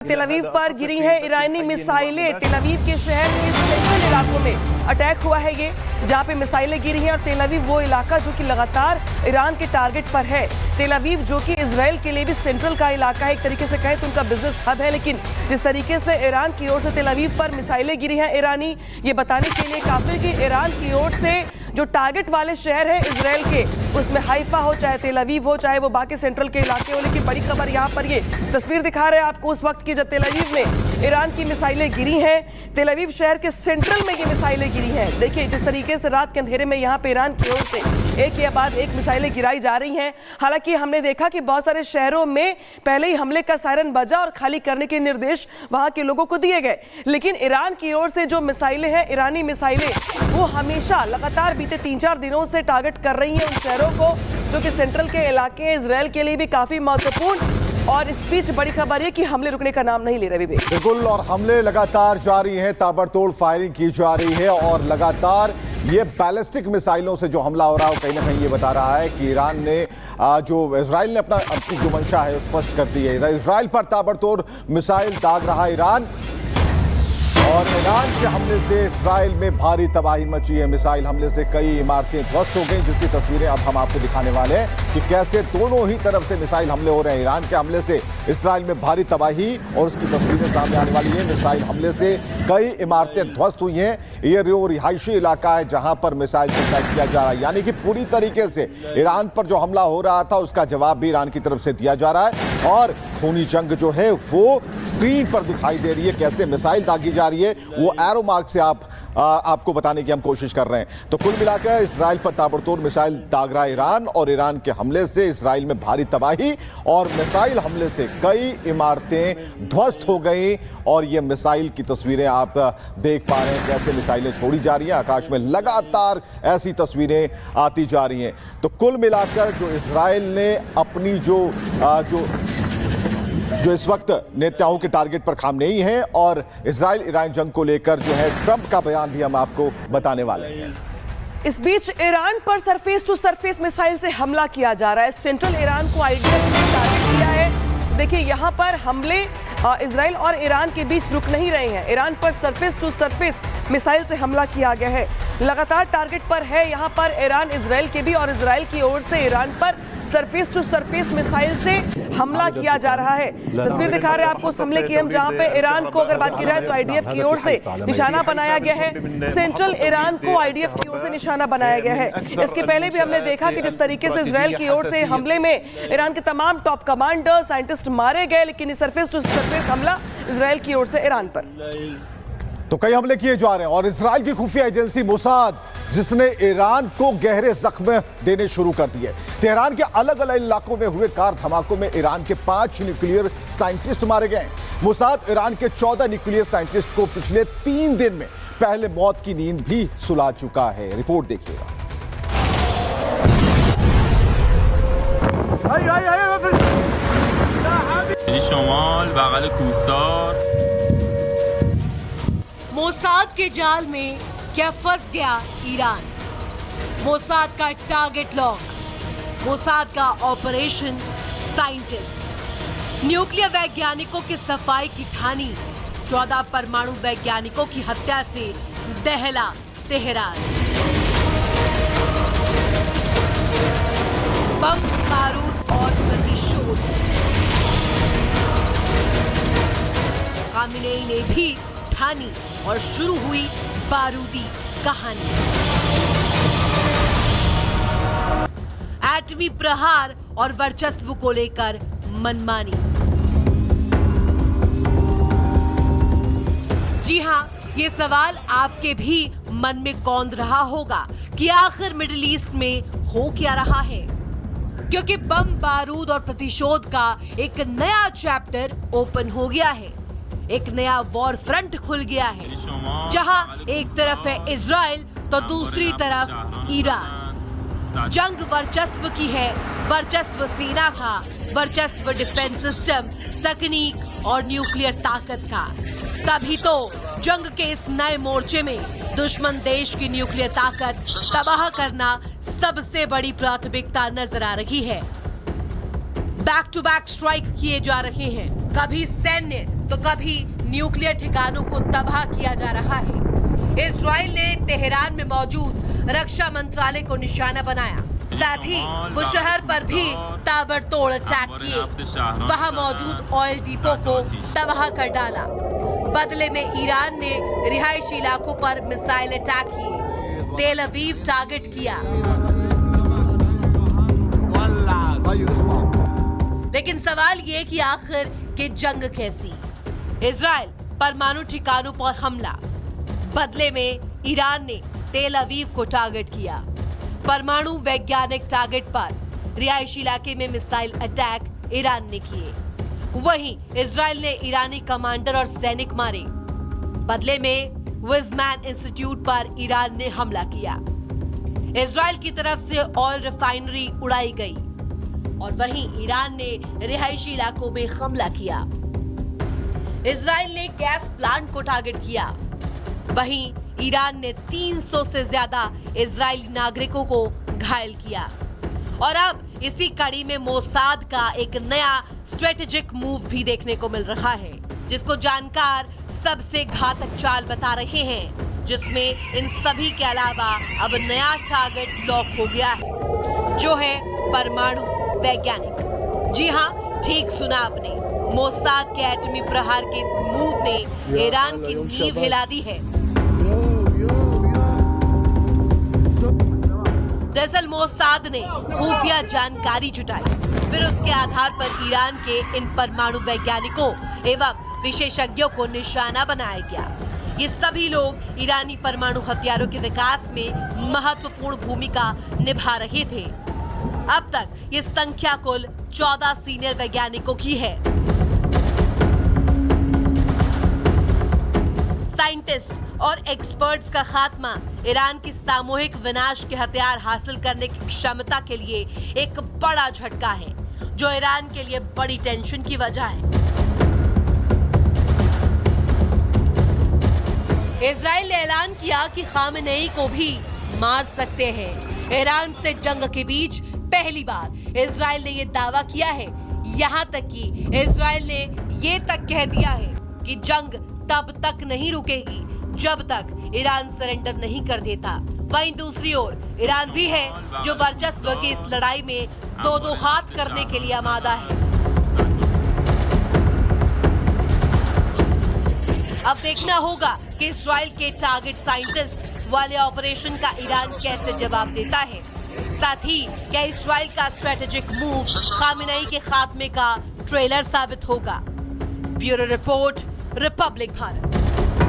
तेल अवीव पर गिरी है ईरानी मिसाइलें। तेल अवीव के शहर के सेंट्रल इलाकों में अटैक हुआ है ये, जहां पे मिसाइलें गिरी हैं। और तेल अवीव वो इलाका जो कि लगातार ईरान के टारगेट पर है। तेल अवीव जो कि इजराइल के लिए भी सेंट्रल का इलाका है, एक तरीके से कहें तो उनका बिजनेस हब है। लेकिन जिस तरीके से ईरान की ओर से तेल अवीव पर मिसाइलें गिरी हैं ईरानी, ये बताने के लिए काफी कि ईरान की ओर से जो टारगेट वाले शहर है इजराइल के, उसमें हाइफा हो चाहे तेल अवीव हो चाहे वो बाकी सेंट्रल के इलाके हो। लेकिन बड़ी खबर यहाँ पर ये तस्वीर दिखा रहे हैं आपको उस वक्त की जब तेल अवीव में ईरान की मिसाइलें गिरी हैं। तेल अवीव शहर के सेंट्रल में ये मिसाइलें गिरी हैं। देखिए जिस तरीके से रात के अंधेरे में यहाँ पे ईरान की ओर से एक के बाद एक मिसाइलें गिराई जा रही हैं। हालांकि हमने देखा कि बहुत सारे शहरों में पहले ही हमले का सायरन बजा और खाली करने के निर्देश वहां के लोगों को दिए गए। लेकिन ईरान की ओर से जो मिसाइलें हैं, ईरानी मिसाइलें, वो हमेशा लगातार बीते 3-4 दिनों से टारगेट कर रही हैं उन शहरों को जो कि सेंट्रल के इलाके हैं, इजराइल के लिए भी काफी महत्वपूर्ण। और इस बीच बड़ी खबर है कि हमले रुकने का नाम नहीं ले रहे विवेक। बिल्कुल, और हमले लगातार जारी हैं, ताबड़तोड़ फायरिंग की जा रही है और लगातार ये बैलिस्टिक मिसाइलों से जो हमला हो रहा है कहीं ना कहीं ये बता रहा है कि ईरान ने जो इजराइल ने अपनी जो मंशा है स्पष्ट कर दी है। इजराइल पर ताबड़तोड़ मिसाइल दाग रहा ईरान, और ईरान के हमले से इजराइल में भारी तबाही मची है। मिसाइल हमले से कई इमारतें ध्वस्त हो गई, जिसकी तस्वीरें अब हम आपको दिखाने वाले हैं कि कैसे दोनों ही तरफ से मिसाइल हमले हो रहे हैं। ईरान के हमले से इजराइल में भारी तबाही और उसकी तस्वीरें सामने आने वाली है। मिसाइल हमले से कई इमारतें ध्वस्त हुई हैं। ये रिहायशी इलाका है जहां पर मिसाइल से अटैक किया जा रहा है, यानी कि पूरी तरीके से ईरान पर जो हमला हो रहा था उसका जवाब भी ईरान की तरफ से दिया जा रहा है। और खूनी जंग जो है वो स्क्रीन पर दिखाई दे रही है, कैसे मिसाइल दागी जा रही है, वो एरो मार्क से आपको बताने की हम कोशिश कर रहे हैं। तो कुल मिलाकर इजराइल पर ताबड़तोड़ मिसाइल दाग रहा ईरान, और ईरान के हमले से इजराइल में भारी तबाही और मिसाइल हमले से कई इमारतें ध्वस्त हो गई। और ये मिसाइल की तस्वीरें आप देख पा रहे हैं, कैसे मिसाइलें छोड़ी जा रही हैं, आकाश में लगातार ऐसी तस्वीरें आती जा रही हैं। तो कुल मिलाकर जो इजराइल ने अपनी जो इस वक्त नेताओं के टारगेट पर खाम नहीं है, और इजराइल ईरान जंग को लेकर जो है ट्रंप का बयान भी हम आपको बताने वाले हैं। इस बीच ईरान पर सरफेस टू सरफेस मिसाइल से हमला किया जा रहा है। सेंट्रल ईरान को आईडीएफ ने टारगेट किया है। देखिए यहाँ पर हमले इजराइल और ईरान के बीच रुक नहीं रहे हैं। ईरान पर सरफेस टू सरफेस मिसाइल से हमला किया गया है, लगातार टारगेट पर है यहाँ पर ईरान इजराइल के भी, और इजराइल की ओर से ईरान पर सरफेस टू सरफेस मिसाइल से हमला किया जा रहा है। तस्वीर दिखा रहे हैं आपको उस हमले की हम, जहां पे ईरान को अगर बात की जाए तो आईडीएफ की ओर से निशाना बनाया गया है। सेंट्रल ईरान को आईडीएफ की ओर से निशाना बनाया गया है। इसके पहले भी हमने देखा कि जिस तरीके से इजराइल की ओर से हमले में ईरान के तमाम टॉप कमांडर साइंटिस्ट मारे गए, लेकिन सरफेस टू सरफेस हमला इजराइल की ओर से ईरान पर। तो कई हमले किए जा रहे हैं, और इजराइल की खुफिया एजेंसी मोसाद, जिसने ईरान को गहरे जख्म देने शुरू कर दिए। तेहरान के अलग अलग इलाकों में हुए कार धमाकों में ईरान के 5 न्यूक्लियर साइंटिस्ट मारे गए। मोसाद ईरान के 14 न्यूक्लियर साइंटिस्ट को पिछले 3 दिन में पहले मौत की नींद भी सुला चुका है। रिपोर्ट देखिएगा। मोसाद के जाल में क्या फंस गया ईरान। मोसाद का टारगेट लॉक, मोसाद का ऑपरेशन साइंटिस्ट, न्यूक्लियर वैज्ञानिकों की सफाई की ठानी, 14 परमाणु वैज्ञानिकों की हत्या से दहला तेहरान। बम, बारूद और प्रतिशोध, खामेनेई ने भी ठानी और शुरू हुई बारूदी कहानी। एटमी प्रहार और वर्चस्व को लेकर मनमानी। जी हां, ये सवाल आपके भी मन में कौंध रहा होगा कि आखिर मिडिल ईस्ट में हो क्या रहा है, क्योंकि बम, बारूद और प्रतिशोध का एक नया चैप्टर ओपन हो गया है। एक नया वॉर फ्रंट खुल गया है, जहां एक तरफ है इजराइल तो दूसरी तरफ ईरान। जंग वर्चस्व की है, वर्चस्व सेना का, वर्चस्व डिफेंस सिस्टम, तकनीक और न्यूक्लियर ताकत का। तभी तो जंग के इस नए मोर्चे में दुश्मन देश की न्यूक्लियर ताकत तबाह करना सबसे बड़ी प्राथमिकता नजर आ रही है। बैक टू बैक स्ट्राइक किए जा रहे हैं, कभी सैन्य तो कभी न्यूक्लियर ठिकानों को तबाह किया जा रहा है। इजराइल ने तेहरान में मौजूद रक्षा मंत्रालय को निशाना बनाया, साथ ही बुशहर पर भी ताबड़तोड़ अटैक किए। वहां मौजूद ऑयल डिपो को तबाह कर डाला। बदले में ईरान ने रिहायशी इलाकों पर मिसाइल अटैक किए, तेल अवीव टारगेट किया। लेकिन सवाल ये कि आखिर कि जंग कैसी? इजराइल परमाणु ठिकानों पर हमला, बदले में ईरान ने तेल अवीव को टारगेट किया। परमाणु वैज्ञानिक टारगेट पर रिहायशी इलाके में मिसाइल अटैक ईरान ने किए। वहीं इजराइल ने ईरानी कमांडर और सैनिक मारे। बदले में विज़मैन इंस्टीट्यूट पर ईरान ने हमला किया। इजराइल की तरफ से ऑयल रिफाइनरी उड़ाई गई और वहीं ईरान ने रिहायशी इलाकों में हमला किया। इजराइल ने गैस प्लांट को टारगेट किया। वहीं ईरान ने 300 से ज्यादा इजरायली नागरिकों को घायल किया। और अब इसी कड़ी में मोसाद का एक नया स्ट्रेटेजिक मूव भी देखने को मिल रहा है, जिसको जानकार सबसे घातक चाल बता रहे हैं, जिसमें इन सभी के अलावा अब नया टारगेट लॉक हो गया है, जो है परमाणु वैज्ञानिक। जी हाँ, ठीक सुना आपने, मोसाद के एटमी प्रहार के इस मूव ने ईरान की नींव हिला दी है। दरअसल मोसाद ने खुफिया जानकारी जुटाई, फिर उसके आधार पर ईरान के इन परमाणु वैज्ञानिकों एवं विशेषज्ञों को निशाना बनाया गया। ये सभी लोग ईरानी परमाणु हथियारों के विकास में महत्वपूर्ण भूमिका निभा रहे थे। अब तक ये संख्या कुल 14 सीनियर वैज्ञानिकों की है। साइंटिस्ट और एक्सपर्ट्स का खात्मा ईरान की सामूहिक विनाश के हथियार हासिल करने की क्षमता के लिए एक बड़ा झटका है, जो ईरान के लिए बड़ी टेंशन की वजह है। इजराइल ने ऐलान किया कि खामेनेई को भी मार सकते हैं। ईरान से जंग के बीच पहली बार इजराइल ने यह दावा किया है। यहाँ तक कि इजराइल ने ये तक कह दिया है कि जंग तब तक नहीं रुकेगी जब तक ईरान सरेंडर नहीं कर देता। वहीं दूसरी ओर ईरान भी है, जो वर्चस्व की इस लड़ाई में दो हाथ करने के लिए आमादा है। अब देखना होगा कि इजराइल के टारगेट साइंटिस्ट वाले ऑपरेशन का ईरान कैसे जवाब देता है। साथ ही क्या इजराइल का स्ट्रेटेजिक मूव खामेनेई के खात्मे का ट्रेलर साबित होगा? Bureau report, Republic Bharat.